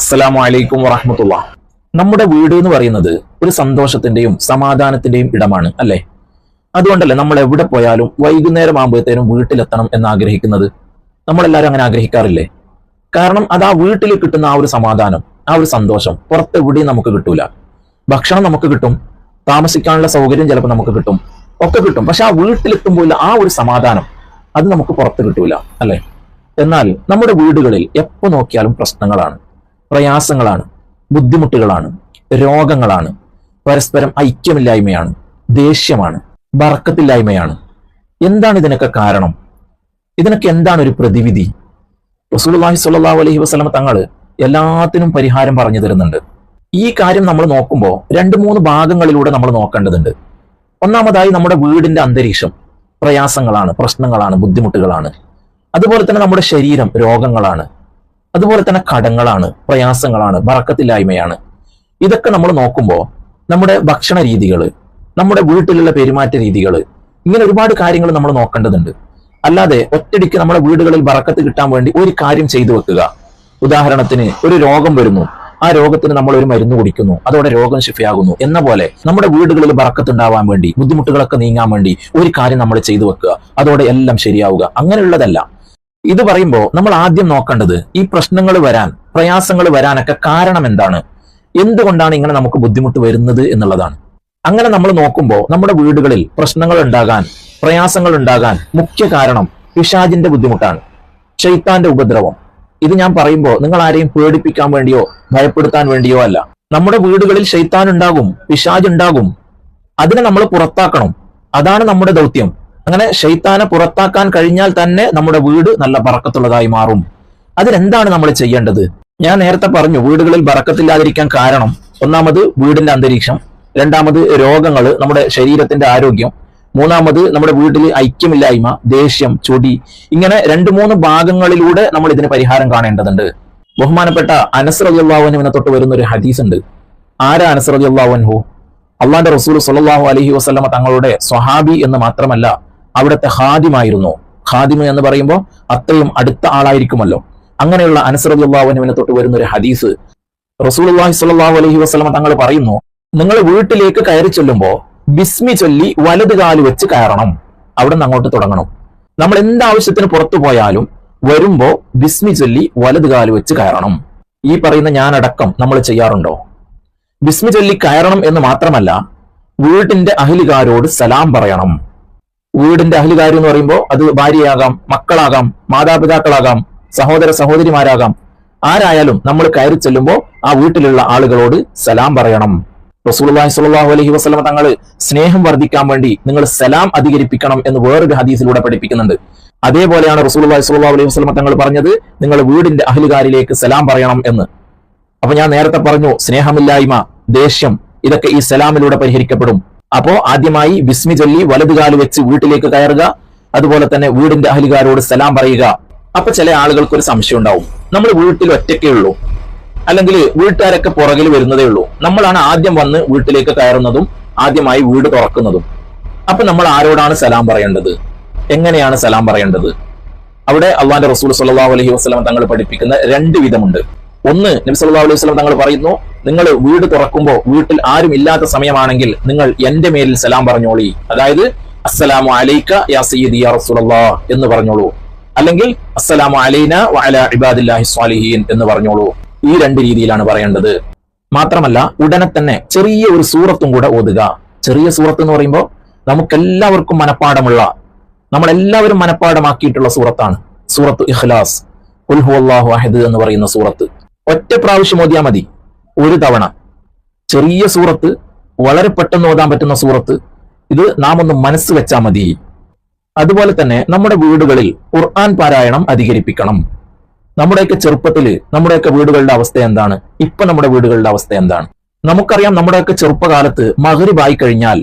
അസ്സലാമു അലൈക്കും വറഹ്മത്തുള്ളാഹി. നമ്മുടെ വീട് എന്ന് പറയുന്നത് ഒരു സന്തോഷത്തിന്റെയും സമാധാനത്തിന്റെയും ഇടമാണ്, അല്ലെ? അതുകൊണ്ടല്ലേ നമ്മൾ എവിടെ പോയാലും വൈകുന്നേരം ആകുമ്പോഴത്തേനും വീട്ടിലെത്തണം എന്ന് ആഗ്രഹിക്കുന്നത്? നമ്മളെല്ലാവരും അങ്ങനെ ആഗ്രഹിക്കാറില്ലേ? കാരണം അത് ആ വീട്ടിൽ കിട്ടുന്ന ആ ഒരു സമാധാനം, ആ ഒരു സന്തോഷം പുറത്തെവിടെയും നമുക്ക് കിട്ടൂല. ഭക്ഷണം നമുക്ക് കിട്ടും, താമസിക്കാനുള്ള സൗകര്യം ചിലപ്പോൾ നമുക്ക് കിട്ടും, ഒക്കെ കിട്ടും. പക്ഷെ ആ വീട്ടിലെത്തുമ്പോൾ ആ ഒരു സമാധാനം അത് നമുക്ക് പുറത്ത് കിട്ടൂല, അല്ലെ? എന്നാൽ നമ്മുടെ വീടുകളിൽ എപ്പോ നോക്കിയാലും പ്രശ്നങ്ങളാണ്, പ്രയാസങ്ങളാണ്, ബുദ്ധിമുട്ടുകളാണ്, രോഗങ്ങളാണ്, പരസ്പരം ഐക്യമില്ലായ്മയാണ്, ദേഷ്യമാണ്, ബർക്കത്തില്ലായ്മയാണ്. എന്താണ് ഇതിനൊക്കെ കാരണം? ഇതിനൊക്കെ എന്താണ് ഒരു പ്രതിവിധി? റസൂലുള്ളാഹി സ്വല്ലല്ലാഹു അലൈഹി വസല്ലം തങ്ങൾ എല്ലാത്തിനും പരിഹാരം പറഞ്ഞു തരുന്നുണ്ട്. ഈ കാര്യം നമ്മൾ നോക്കുമ്പോൾ 2-3 ഭാഗങ്ങളിലൂടെ നമ്മൾ നോക്കേണ്ടതുണ്ട്. ഒന്നാമതായി നമ്മുടെ വീടിന്റെ അന്തരീക്ഷം പ്രയാസങ്ങളാണ്, പ്രശ്നങ്ങളാണ്, ബുദ്ധിമുട്ടുകളാണ്. അതുപോലെ തന്നെ നമ്മുടെ ശരീരം രോഗങ്ങളാണ്. അതുപോലെ തന്നെ കടങ്ങളാണ്, പ്രയാസങ്ങളാണ്, ബർക്കത്തില്ലായ്മയാണ്. ഇതൊക്കെ നമ്മൾ നോക്കുമ്പോൾ നമ്മുടെ ഭക്ഷണ രീതികൾ, നമ്മുടെ വീട്ടിലുള്ള പെരുമാറ്റ രീതികൾ, ഇങ്ങനെ ഒരുപാട് കാര്യങ്ങൾ നമ്മൾ നോക്കേണ്ടതുണ്ട്. അല്ലാതെ ഒറ്റടിക്ക് നമ്മുടെ വീടുകളിൽ ബർക്കത്ത് കിട്ടാൻ വേണ്ടി ഒരു കാര്യം ചെയ്തു വെക്കുക. ഉദാഹരണത്തിന് ഒരു രോഗം വരുന്നു, ആ രോഗത്തിന് നമ്മൾ ഒരു മരുന്ന് കുടിക്കുന്നു, അതോടെ രോഗം ശിഫയാകുന്നു എന്ന പോലെ നമ്മുടെ വീടുകളിൽ ബർക്കത്ത് ഉണ്ടാവാൻ വേണ്ടി, ബുദ്ധിമുട്ടുകളൊക്കെ നീങ്ങാൻ വേണ്ടി ഒരു കാര്യം നമ്മൾ ചെയ്തു വെക്കുക, അതോടെ എല്ലാം ശരിയാവുക. അങ്ങനെയുള്ളതല്ല. ഇത് പറയുമ്പോൾ നമ്മൾ ആദ്യം നോക്കേണ്ടത് ഈ പ്രശ്നങ്ങൾ വരാൻ, പ്രയാസങ്ങൾ വരാനൊക്കെ കാരണം എന്താണ്, എന്തുകൊണ്ടാണ് ഇങ്ങനെ നമുക്ക് ബുദ്ധിമുട്ട് വരുന്നത് എന്നുള്ളതാണ്. അങ്ങനെ നമ്മൾ നോക്കുമ്പോൾ നമ്മുടെ വീടുകളിൽ പ്രശ്നങ്ങൾ ഉണ്ടാകാൻ, പ്രയാസങ്ങൾ ഉണ്ടാകാൻ മുഖ്യ കാരണം പിശാചിന്റെ ബുദ്ധിമുട്ടാണ്, ശൈത്താന്റെ ഉപദ്രവം. ഇത് ഞാൻ പറയുമ്പോൾ നിങ്ങൾ ആരെയും പേടിപ്പിക്കാൻ വേണ്ടിയോ ഭയപ്പെടുത്താൻ വേണ്ടിയോ അല്ല. നമ്മുടെ വീടുകളിൽ ശൈത്താൻ ഉണ്ടാകും, പിശാച് ഉണ്ടാകും. അതിനെ നമ്മൾ പുറത്താക്കണം. അതാണ് നമ്മുടെ ദൗത്യം. അങ്ങനെ ശൈത്താനെ പുറത്താക്കാൻ കഴിഞ്ഞാൽ തന്നെ നമ്മുടെ വീട് നല്ല ബറക്കത്തുള്ളതായി മാറും. അതിനെന്താണ് നമ്മൾ ചെയ്യേണ്ടത്? ഞാൻ നേരത്തെ പറഞ്ഞു, വീടുകളിൽ ബറക്കത്തില്ലാതിരിക്കാൻ കാരണം ഒന്നാമത് വീടിന്റെ അന്തരീക്ഷം, രണ്ടാമത് രോഗങ്ങൾ, നമ്മുടെ ശരീരത്തിന്റെ ആരോഗ്യം, മൂന്നാമത് നമ്മുടെ വീട്ടിൽ ഐക്യമില്ലായ്മ, ദേഷ്യം, ചൊടി. ഇങ്ങനെ 2-3 ഭാഗങ്ങളിലൂടെ നമ്മൾ ഇതിന് പരിഹാരം കാണേണ്ടതുണ്ട്. ബഹുമാനപ്പെട്ട അനസ് റളിയല്ലാഹു അൻഹുവിനെ തൊട്ട് വരുന്ന ഒരു ഹദീസ് ഉണ്ട്. ആരാ അനസ് റളിയല്ലാഹു അൻഹു? അള്ളാന്റെ റസൂൽ സ്വല്ലല്ലാഹു അലൈഹി വസല്ലമ തങ്ങളുടെ സ്വഹാബി എന്ന് മാത്രമല്ല, അവിടുത്തെ ഖാദിമായിരുന്നു. ഖാദിമ് എന്ന് പറയുമ്പോൾ അത്രയും അടുത്ത ആളായിരിക്കുമല്ലോ. അങ്ങനെയുള്ള അനസ് റളിയല്ലാഹു അൻഹുവിനെ തൊട്ട് വരുന്ന ഒരു ഹദീസ്, റസൂലുള്ളാഹി സ്വല്ലല്ലാഹു അലൈഹി വസല്ലമ തങ്ങൾ പറയുന്നു, നിങ്ങൾ വീട്ടിലേക്ക് കയറി ചെല്ലുമ്പോൾ ബിസ്മി ചൊല്ലി വലത് കാല് വെച്ച് കയറണം. അവിടെ നിന്ന് അങ്ങോട്ട് തുടങ്ങണം. നമ്മൾ എന്താവശ്യത്തിന് പുറത്തു പോയാലും വരുമ്പോ ബിസ്മി ചൊല്ലി വലത് കാല് വെച്ച് കയറണം. ഈ പറയുന്ന ഞാനടക്കം നമ്മൾ ചെയ്യാറുണ്ടോ? ബിസ്മി ചൊല്ലി കയറണം എന്ന് മാത്രമല്ല, വീടിന്റെ അഹ്ലുകാരോട് സലാം പറയണം. വീടിന്റെ അഹ്ലുകാർ എന്ന് പറയുമ്പോൾ അത് ഭാര്യയാകാം, മക്കളാകാം, മാതാപിതാക്കളാകാം, സഹോദര സഹോദരിമാരാകാം. ആരായാലും നമ്മൾ കയറി ചെല്ലുമ്പോൾ ആ വീട്ടിലുള്ള ആളുകളോട് സലാം പറയണം. റസൂലുള്ളാഹി സ്വല്ലല്ലാഹു അലൈഹി വസല്ലം തങ്ങൾ സ്നേഹം വർദ്ധിക്കാൻ വേണ്ടി നിങ്ങൾ സലാം അധികരിപ്പിക്കണം എന്ന് വേറൊരു ഹദീസിലൂടെ പഠിപ്പിക്കുന്നുണ്ട്. അതേപോലെയാണ് റസൂലുള്ളാഹി സ്വല്ലല്ലാഹു അലൈഹി വസല്ലം തങ്ങൾ പറഞ്ഞത്, നിങ്ങൾ വീടിന്റെ അഹ്ലുകാരിലേക്ക് സലാം പറയണം എന്ന്. അപ്പൊ ഞാൻ നേരത്തെ പറഞ്ഞു, സ്നേഹമില്ലായ്മ, ദേഷ്യം, ഇതൊക്കെ ഈ സലാമിലൂടെ പരിഹരിക്കപ്പെടും. അപ്പോ ആദ്യമായി ബിസ്മി ചൊല്ലി വലതുകാല് വെച്ച് വീട്ടിലേക്ക് കയറുക, അതുപോലെ തന്നെ വീടിന്റെ അഹ്ലുകാരോട് സലാം പറയുക. അപ്പൊ ചില ആളുകൾക്ക് ഒരു സംശയം ഉണ്ടാവും, നമ്മൾ വീട്ടിൽ ഒറ്റയ്ക്കേ ഉള്ളൂ, അല്ലെങ്കിൽ വീട്ടുകാരൊക്കെ പുറകിൽ വരുന്നതേ ഉള്ളൂ, നമ്മളാണ് ആദ്യം വന്ന് വീട്ടിലേക്ക് കയറുന്നതും ആദ്യമായി വീട് തുറക്കുന്നതും. അപ്പൊ നമ്മൾ ആരോടാണ് സലാം പറയേണ്ടത്? എങ്ങനെയാണ് സലാം പറയേണ്ടത്? അവിടെ അള്ളാന്റെ റസൂൽ സ്വല്ലല്ലാഹു അലൈഹി വസല്ലം തങ്ങൾ പഠിപ്പിക്കുന്ന 2 വിധമുണ്ട്. ഒന്ന്, നബി സല്ലല്ലാഹു അലൈഹി വസല്ലം തങ്ങൾ പറയുന്നു, നിങ്ങൾ വീട് തുറക്കുമ്പോൾ വീട്ടിൽ ആരും ഇല്ലാത്ത സമയമാണെങ്കിൽ നിങ്ങൾ എന്റെ മേലിൽ സലാം പറഞ്ഞോളി. അതായത് അസ്സലാമു അലൈക യാ സയ്യിദി യാ റസൂലല്ലാഹ് എന്ന് പറഞ്ഞോളൂ, അല്ലെങ്കിൽ അസ്സലാമു അലൈന വഅലാ ഇബാദില്ലാഹി സ്വാലിഹീൻ എന്ന് പറഞ്ഞോളൂ. ഈ 2 രീതിയിലാണ് പറയേണ്ടത്. മാത്രമല്ല ഉടനെ തന്നെ ചെറിയ ഒരു സൂറത്തും കൂടെ ഓതുക. ചെറിയ സൂറത്ത് എന്ന് പറയുമ്പോൾ നമുക്കെല്ലാവർക്കും മനഃപ്പാടമുള്ള, നമ്മളെല്ലാവരും മനഃപ്പാടമാക്കിയിട്ടുള്ള സൂറത്താണ് സൂറത്ത് ഇഖ്ലാസ്, ഖുൽ ഹുവല്ലാഹു അഹദ് എന്ന് പറയുന്ന സൂറത്ത്. ഒറ്റ പ്രാവശ്യം ഓതിയാൽ മതി, ഒരു തവണ. ചെറിയ സൂറത്ത്, വളരെ പെട്ടെന്ന് ഓതാൻ പറ്റുന്ന സൂറത്ത്. ഇത് നാം ഒന്ന് മനസ്സ് വെച്ചാൽ മതി. അതുപോലെ തന്നെ നമ്മുടെ വീടുകളിൽ ഖുർആൻ പാരായണം അധികരിപ്പിക്കണം. നമ്മുടെയൊക്കെ ചെറുപ്പത്തില് നമ്മുടെയൊക്കെ വീടുകളുടെ അവസ്ഥ എന്താണ്? ഇപ്പൊ നമ്മുടെ വീടുകളുടെ അവസ്ഥ എന്താണ്? നമുക്കറിയാം, നമ്മുടെയൊക്കെ ചെറുപ്പകാലത്ത് മഗ്രിബായി കഴിഞ്ഞാൽ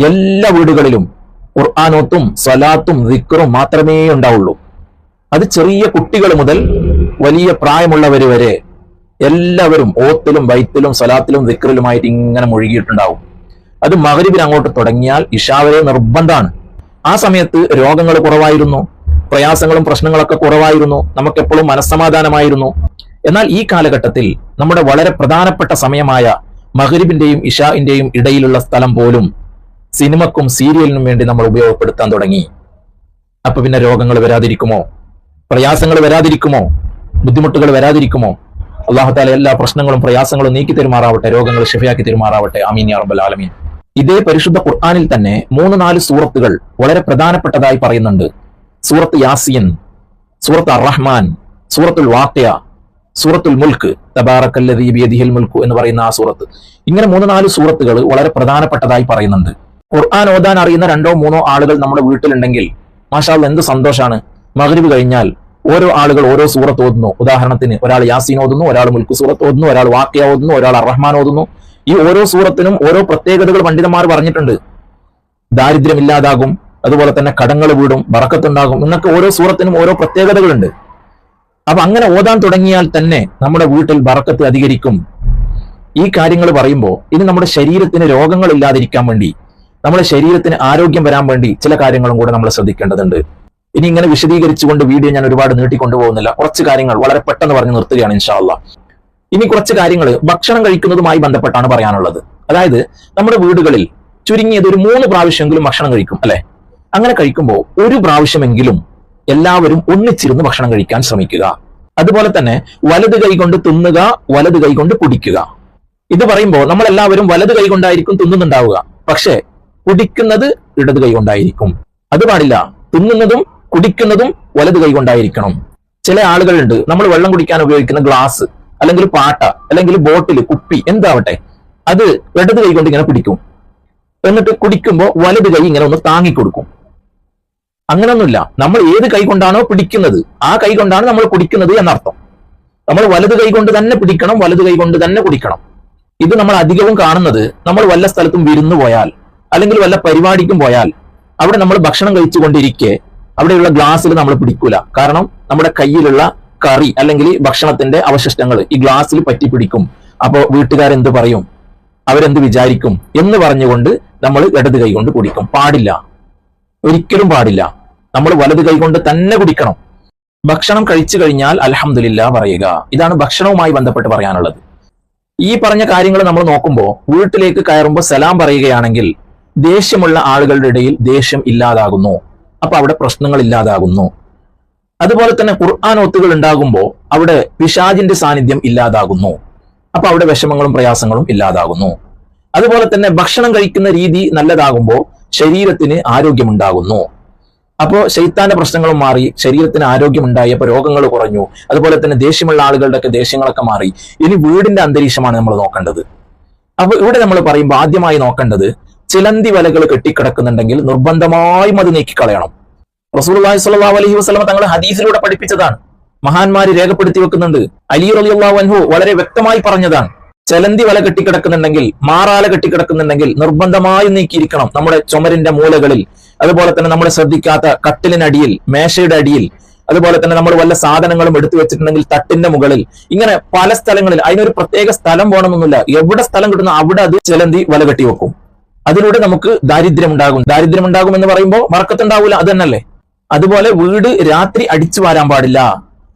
എല്ലാ വീടുകളിലും ഖുർആനോത്തും സ്വലാത്തും ദിക്റും മാത്രമേ ഉണ്ടാവുള്ളൂ. അത് ചെറിയ കുട്ടികൾ മുതൽ വലിയ പ്രായമുള്ളവർ വരെ എല്ലാവരും ഓത്തിലും ബൈത്തിലും സ്വലാത്തിലും ദിക്റിലുമായിട്ട് ഇങ്ങനെ മുഴുകിയിട്ടുണ്ടാവും. അത് മഗ്രിബിന് അങ്ങോട്ട് തുടങ്ങിയാൽ ഇശാ വരെ നിർബന്ധമാണ്. ആ സമയത്ത് രോഗങ്ങൾ കുറവായിരുന്നു, പ്രയാസങ്ങളും പ്രശ്നങ്ങളൊക്കെ കുറവായിരുന്നു, നമുക്കെപ്പോഴും മനസ്സമാധാനമായിരുന്നു. എന്നാൽ ഈ കാലഘട്ടത്തിൽ നമ്മുടെ വളരെ പ്രധാനപ്പെട്ട സമയമായ മഗ്രിബിന്റെയും ഇശാഇന്റെയും ഇടയിലുള്ള സ്ഥലം പോലും സിനിമക്കും സീരിയലിനും വേണ്ടി നമ്മൾ ഉപയോഗപ്പെടുത്താൻ തുടങ്ങി. അപ്പൊ പിന്നെ രോഗങ്ങൾ വരാതിരിക്കുമോ? പ്രയാസങ്ങൾ വരാതിരിക്കുമോ? ബുദ്ധിമുട്ടുകൾ വരാതിരിക്കുമോ? അല്ലാഹു തആല എല്ലാ പ്രശ്നങ്ങളും പ്രയാസങ്ങളും നീക്കി തരുമാറാവട്ടെ, രോഗങ്ങൾ ശിഫയാക്കി തരുമാറാവട്ടെ. ആമീൻ യാ റബ്ബൽ ആലമീൻ. ഇതേ പരിശുദ്ധ ഖുർആനിൽ തന്നെ 3-4 സൂറത്തുകൾ വളരെ പ്രധാനപ്പെട്ടതായി പറയുന്നുണ്ട്. സൂറത്ത് യാസീൻ, സൂറത്ത് അർ-റഹ്മാൻ, സൂറത്തുൽ വാഖിയ, സൂറത്തുൽ മുൽക്ക്, തബാറക്കല്ലദീ ബിയദിഹിൽ മുൽക്കു എന്ന് പറയുന്ന ആ സൂറത്ത്. ഇങ്ങനെ 3-4 സൂറത്തുകൾ വളരെ പ്രധാനപ്പെട്ടതായി പറയുന്നുണ്ട്. ഖുർആൻ ഓതാൻ അറിയുന്ന 2-3 ആളുകൾ നമ്മുടെ വീട്ടിലുണ്ടെങ്കിൽ മാഷാ അല്ലാഹ് എന്ത് സന്തോഷാണ്. മഗ്രിബ് കഴിഞ്ഞാൽ ഓരോ ആളുകൾ ഓരോ സൂറത്ത് ഓതുന്നു. ഉദാഹരണത്തിന് ഒരാൾ യാസീൻ ഓതുന്നു, ഒരാൾ മുൽക്ക് സൂറത്ത് ഓതുന്നു, ഒരാൾ വാഖിയ ഓതുന്നു, ഒരാൾ അർ-റഹ്മാൻ ഓതുന്നു. ഈ ഓരോ സൂറത്തിനും ഓരോ പ്രത്യേകതകൾ പണ്ഡിതന്മാർ പറഞ്ഞിട്ടുണ്ട്. ദാരിദ്ര്യം ഇല്ലാതാകും, അതുപോലെ തന്നെ കടങ്ങൾ വീടും, ബറക്കത്തുണ്ടാകും എന്നൊക്കെ ഓരോ സൂറത്തിനും ഓരോ പ്രത്യേകതകളുണ്ട്. അപ്പൊ അങ്ങനെ ഓതാൻ തുടങ്ങിയാൽ തന്നെ നമ്മുടെ വീട്ടിൽ ബറക്കത്ത് അധികരിക്കും. ഈ കാര്യങ്ങൾ പറയുമ്പോൾ ഇനി നമ്മുടെ ശരീരത്തിന് രോഗങ്ങൾ ഇല്ലാതിരിക്കാൻ വേണ്ടി, നമ്മുടെ ശരീരത്തിന് ആരോഗ്യം വരാൻ വേണ്ടി ചില കാര്യങ്ങളും കൂടെ നമ്മൾ ശ്രദ്ധിക്കേണ്ടതുണ്ട്. ഇനി ഇങ്ങനെ വിശദീകരിച്ചുകൊണ്ട് വീഡിയോ ഞാൻ ഒരുപാട് നീട്ടിക്കൊണ്ടുപോകുന്നില്ല. കുറച്ച് കാര്യങ്ങൾ വളരെ പെട്ടെന്ന് പറഞ്ഞു നിർത്തുകയാണ് ഇൻഷാ അല്ലാഹ്. ഇനി കുറച്ച് കാര്യങ്ങൾ ഭക്ഷണം കഴിക്കുന്നതുമായി ബന്ധപ്പെട്ടാണ് പറയാനുള്ളത്. അതായത് നമ്മുടെ വീടുകളിൽ ചുരുങ്ങിയത് ഒരു 3 പ്രാവശ്യമെങ്കിലും ഭക്ഷണം കഴിക്കും അല്ലെ? അങ്ങനെ കഴിക്കുമ്പോൾ ഒരു പ്രാവശ്യമെങ്കിലും എല്ലാവരും ഒന്നിച്ചിരുന്ന് ഭക്ഷണം കഴിക്കാൻ ശ്രമിക്കുക. അതുപോലെ തന്നെ വലത് കൈ കൊണ്ട് തിന്നുക, വലത് കൈ കൊണ്ട് കുടിക്കുക. ഇത് പറയുമ്പോൾ നമ്മൾ എല്ലാവരും വലത് കൈ കൊണ്ടായിരിക്കും തിന്നുന്നുണ്ടാവുക, പക്ഷെ കുടിക്കുന്നത് ഇടത് കൈ കൊണ്ടായിരിക്കും. അത് പാടില്ല. തിന്നുന്നതും കുടിക്കുന്നതും വലത് കൈ കൊണ്ടായിരിക്കണം. ചില ആളുകളുണ്ട്, നമ്മൾ വെള്ളം കുടിക്കാൻ ഉപയോഗിക്കുന്ന ഗ്ലാസ് അല്ലെങ്കിൽ പാട്ട അല്ലെങ്കിൽ ബോട്ടിൽ, കുപ്പി എന്താവട്ടെ, അത് ഇടത് കൈ കൊണ്ട് ഇങ്ങനെ പിടിക്കും. എന്നിട്ട് കുടിക്കുമ്പോൾ വലത് കൈ ഇങ്ങനെ ഒന്ന് താങ്ങിക്കൊടുക്കും. അങ്ങനൊന്നുമില്ല. നമ്മൾ ഏത് കൈ കൊണ്ടാണോ പിടിക്കുന്നത് ആ കൈ കൊണ്ടാണ് നമ്മൾ കുടിക്കുന്നത് എന്നർത്ഥം. നമ്മൾ വലത് കൈ കൊണ്ട് തന്നെ പിടിക്കണം, വലത് കൈ കൊണ്ട് തന്നെ കുടിക്കണം. ഇത് നമ്മൾ അധികവും കാണുന്നത് നമ്മൾ വല്ല സ്ഥലത്തും വിരുന്നു പോയാൽ അല്ലെങ്കിൽ വല്ല പരിപാടിക്കും പോയാൽ അവിടെ നമ്മൾ ഭക്ഷണം കഴിച്ചുകൊണ്ടിരിക്കെ അവിടെയുള്ള ഗ്ലാസ്സിൽ നമ്മൾ പിടിക്കൂല. കാരണം നമ്മുടെ കയ്യിലുള്ള കറി അല്ലെങ്കിൽ ഭക്ഷണത്തിന്റെ അവശിഷ്ടങ്ങൾ ഈ ഗ്ലാസ്സിൽ പറ്റി പിടിക്കും. അപ്പോൾ വീട്ടുകാരെന്ത് പറയും, അവരെന്ത് വിചാരിക്കും എന്ന് പറഞ്ഞുകൊണ്ട് നമ്മൾ ഇടത് കൈ കൊണ്ട് കുടിക്കും. പാടില്ല, ഒരിക്കലും പാടില്ല. നമ്മൾ വലത് കൈ കൊണ്ട് തന്നെ കുടിക്കണം. ഭക്ഷണം കഴിച്ചു കഴിഞ്ഞാൽ അൽഹംദുലില്ലാ പറയുക. ഇതാണ് ഭക്ഷണവുമായി ബന്ധപ്പെട്ട് പറയാനുള്ളത്. ഈ പറഞ്ഞ കാര്യങ്ങൾ നമ്മൾ നോക്കുമ്പോൾ വീട്ടിലേക്ക് കയറുമ്പോൾ സലാം പറയുകയാണെങ്കിൽ ദേഷ്യമുള്ള ആളുകളുടെ ഇടയിൽ ദേഷ്യം ഇല്ലാതാകുന്നു. അപ്പൊ അവിടെ പ്രശ്നങ്ങൾ ഇല്ലാതാകുന്നു. അതുപോലെ തന്നെ ഖുർആൻ ഒത്തുകൾ ഉണ്ടാകുമ്പോൾ അവിടെ പിശാചിന്റെ സാന്നിധ്യം ഇല്ലാതാകുന്നു. അപ്പൊ അവിടെ വിഷമങ്ങളും പ്രയാസങ്ങളും ഇല്ലാതാകുന്നു. അതുപോലെ തന്നെ ഭക്ഷണം കഴിക്കുന്ന രീതി നല്ലതാകുമ്പോൾ ശരീരത്തിന് ആരോഗ്യമുണ്ടാകുന്നു. അപ്പോൾ ശൈത്താന്റെ പ്രശ്നങ്ങളും മാറി, ശരീരത്തിന് ആരോഗ്യമുണ്ടായി, അപ്പൊ രോഗങ്ങൾ കുറഞ്ഞു. അതുപോലെ തന്നെ ദേഷ്യമുള്ള ആളുകളുടെയൊക്കെ ദേഷ്യങ്ങളൊക്കെ മാറി. ഇനി വീടിന്റെ അന്തരീക്ഷമാണ് നമ്മൾ നോക്കേണ്ടത്. അപ്പൊ ഇവിടെ നമ്മൾ പറയുമ്പോൾ ആദ്യമായി നോക്കേണ്ടത് ചിലന്തി വലകൾ കെട്ടിക്കിടക്കുന്നുണ്ടെങ്കിൽ നിർബന്ധമായും അത് നീക്കിക്കളയണം. റസൂലുള്ളാഹി സ്വല്ലല്ലാഹു അലൈഹി വസല്ലം തങ്ങൾ ഹദീസിലൂടെ പഠിപ്പിച്ചതാണ്, മഹാന്മാര് രേഖപ്പെടുത്തി വെക്കുന്നുണ്ട്. അലി റളിയല്ലാഹു അൻഹു വളരെ വ്യക്തമായി പറഞ്ഞതാണ്. ചിലന്തി വല കെട്ടിക്കിടക്കുന്നുണ്ടെങ്കിൽ, മാറാല കെട്ടിക്കിടക്കുന്നുണ്ടെങ്കിൽ നിർബന്ധമായും നീക്കിയിരിക്കണം. നമ്മുടെ ചുമരിന്റെ മൂലകളിൽ, അതുപോലെ തന്നെ നമ്മൾ ശ്രദ്ധിക്കാത്ത കട്ടിലിനടിയിൽ, മേശയുടെ അടിയിൽ, അതുപോലെ തന്നെ നമ്മൾ വല്ല സാധനങ്ങളും എടുത്തു വെച്ചിട്ടുണ്ടെങ്കിൽ തട്ടിന്റെ മുകളിൽ, ഇങ്ങനെ പല സ്ഥലങ്ങളിൽ. അതിനൊരു പ്രത്യേക സ്ഥലം വേണമെന്നൊന്നുമില്ല. എവിടെ സ്ഥലം കിട്ടുന്ന അവിടെ അത് ചിലന്തി വല കെട്ടി വെക്കും. അതിലൂടെ നമുക്ക് ദാരിദ്ര്യം ഉണ്ടാകും. ദാരിദ്ര്യം ഉണ്ടാകും എന്ന് പറയുമ്പോൾ ബർക്കത്തുണ്ടാവൂല, അത് തന്നെയല്ലേ. അതുപോലെ വീട് രാത്രി അടിച്ചു വാരാൻ പാടില്ല.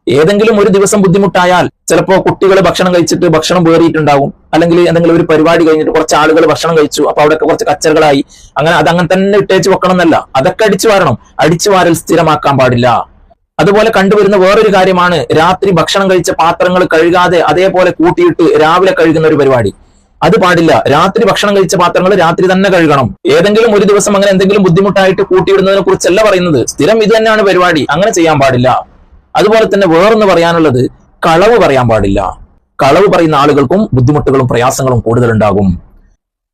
ഏതെങ്കിലും ഒരു ദിവസം ബുദ്ധിമുട്ടായാൽ, ചിലപ്പോ കുട്ടികൾ ഭക്ഷണം കഴിച്ചിട്ട് ഭക്ഷണം വേറിയിട്ടുണ്ടാവും, അല്ലെങ്കിൽ എന്തെങ്കിലും ഒരു പരിപാടി കഴിഞ്ഞിട്ട് കുറച്ച് ആളുകൾ ഭക്ഷണം കഴിച്ചു, അപ്പൊ അവിടെയൊക്കെ കുറച്ച് കച്ചറകളായി, അങ്ങനെ അതങ്ങനെ തന്നെ ഇട്ടേച്ച് വെക്കണം എന്നല്ല, അതൊക്കെ അടിച്ചു വാരണം. അടിച്ചു വാരൽ സ്ഥിരമാക്കാൻ പാടില്ല. അതുപോലെ കണ്ടുവരുന്ന വേറൊരു കാര്യമാണ് രാത്രി ഭക്ഷണം കഴിച്ച പാത്രങ്ങൾ കഴുകാതെ അതേപോലെ കൂട്ടിയിട്ട് രാവിലെ കഴുകുന്ന ഒരു പരിപാടി. അത് പാടില്ല. രാത്രി ഭക്ഷണം കഴിച്ച പാത്രങ്ങൾ രാത്രി തന്നെ കഴുകണം. ഏതെങ്കിലും ഒരു ദിവസം അങ്ങനെ എന്തെങ്കിലും ബുദ്ധിമുട്ടായിട്ട് കൂട്ടിയിടുന്നതിനെ കുറിച്ചല്ല പറയുന്നത്, സ്ഥിരം ഇത് തന്നെയാണ് പരിപാടി, അങ്ങനെ ചെയ്യാൻ പാടില്ല. അതുപോലെ തന്നെ വേറൊന്ന് പറയാനുള്ളത്, കളവ് പറയാൻ പാടില്ല. കളവ് പറയുന്ന ആളുകൾക്കും ബുദ്ധിമുട്ടുകളും പ്രയാസങ്ങളും കൂടുതലുണ്ടാകും.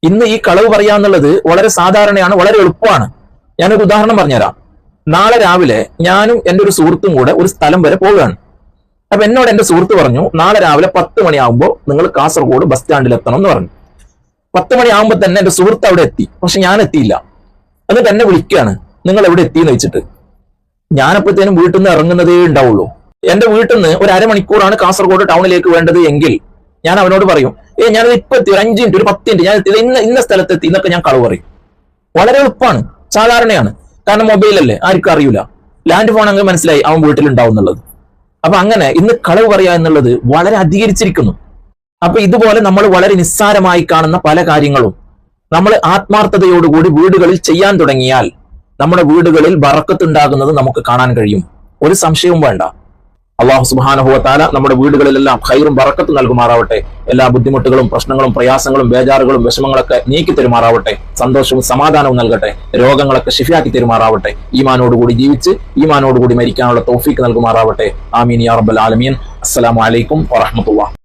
ഇന്ന് ഈ കളവ് പറയാന്നുള്ളത് വളരെ സാധാരണയാണ്, വളരെ എളുപ്പമാണ്. ഞാനൊരു ഉദാഹരണം പറഞ്ഞുതരാം. നാളെ രാവിലെ ഞാനും എൻ്റെ ഒരു സുഹൃത്തും കൂടെ ഒരു സ്ഥലം വരെ പോവുകയാണ്. അപ്പൊ എന്നോട് എന്റെ സുഹൃത്ത് പറഞ്ഞു, നാളെ രാവിലെ 10 മണിയാകുമ്പോൾ നിങ്ങൾ കാസർഗോഡ് ബസ് സ്റ്റാൻഡിൽ എത്തണം എന്ന് പറഞ്ഞു. 10 മണിയാകുമ്പോൾ തന്നെ എന്റെ സുഹൃത്ത് അവിടെ എത്തി, പക്ഷെ ഞാൻ എത്തിയില്ല. എന്നിട്ട് എന്നെ വിളിക്കുകയാണ്, നിങ്ങൾ എവിടെ എത്തിയെന്ന് വെച്ചിട്ട്. ഞാനപ്പോഴത്തേനും വീട്ടിൽ നിന്ന് ഇറങ്ങുന്നതേ ഉണ്ടാവുള്ളൂ. എന്റെ വീട്ടിൽ നിന്ന് ഒരു അരമണിക്കൂറാണ് കാസർഗോഡ് ടൗണിലേക്ക് വേണ്ടത് എങ്കിൽ ഞാൻ അവനോട് പറയും, ഞാനത് ഇപ്പൊ എത്തി, ഒരു 5 മിനിറ്റ്, ഒരു 10 മിനിറ്റ്, ഞാൻ എത്തിയത് ഇന്ന സ്ഥലത്തെത്തി എന്നൊക്കെ ഞാൻ കളവ് പറയും. വളരെ എളുപ്പമാണ്, സാധാരണയാണ്. കാരണം മൊബൈലല്ലേ, ആർക്കും അറിയില്ല. ലാൻഡ് ഫോൺ അങ്ങനെ മനസ്സിലായി അവൻ വീട്ടിലുണ്ടാവും എന്നുള്ളത്. അപ്പൊ അങ്ങനെ ഇന്ന് കളവ് പറയുക എന്നുള്ളത് വളരെ അധികരിച്ചിരിക്കുന്നു. അപ്പൊ ഇതുപോലെ നമ്മൾ വളരെ നിസ്സാരമായി കാണുന്ന പല കാര്യങ്ങളും നമ്മൾ ആത്മാർത്ഥതയോടുകൂടി വീടുകളിൽ ചെയ്യാൻ തുടങ്ങിയാൽ നമ്മുടെ വീടുകളിൽ ബറക്കത്തുണ്ടാകുന്നത് നമുക്ക് കാണാൻ കഴിയും. ഒരു സംശയവും വേണ്ട. അള്ളാഹു സുബ്ഹാനഹു വ തആല നമ്മുടെ വീടുകളിലെല്ലാം ഖൈറും ബറക്കത്തും നൽകുമാറാവട്ടെ. എല്ലാ ബുദ്ധിമുട്ടുകളും പ്രശ്നങ്ങളും പ്രയാസങ്ങളും ബേജാറുകളും വിഷമങ്ങളൊക്കെ നീക്കി തരുമാറാവട്ടെ. സന്തോഷവും സമാധാനവും നൽകട്ടെ. രോഗങ്ങളൊക്കെ ശിഫയാക്കി തരുമാറാവട്ടെ. ഈമാനോടുകൂടി ജീവിച്ച് ഈമാനോടുകൂടി മരിക്കാനുള്ള തൗഫീക്ക് നൽകുമാറാവട്ടെ. ആമീൻ യാ റബ്ബൽ ആലമീൻ. അസ്സലാമു അലൈക്കും വറഹ്മത്തുള്ളാഹി.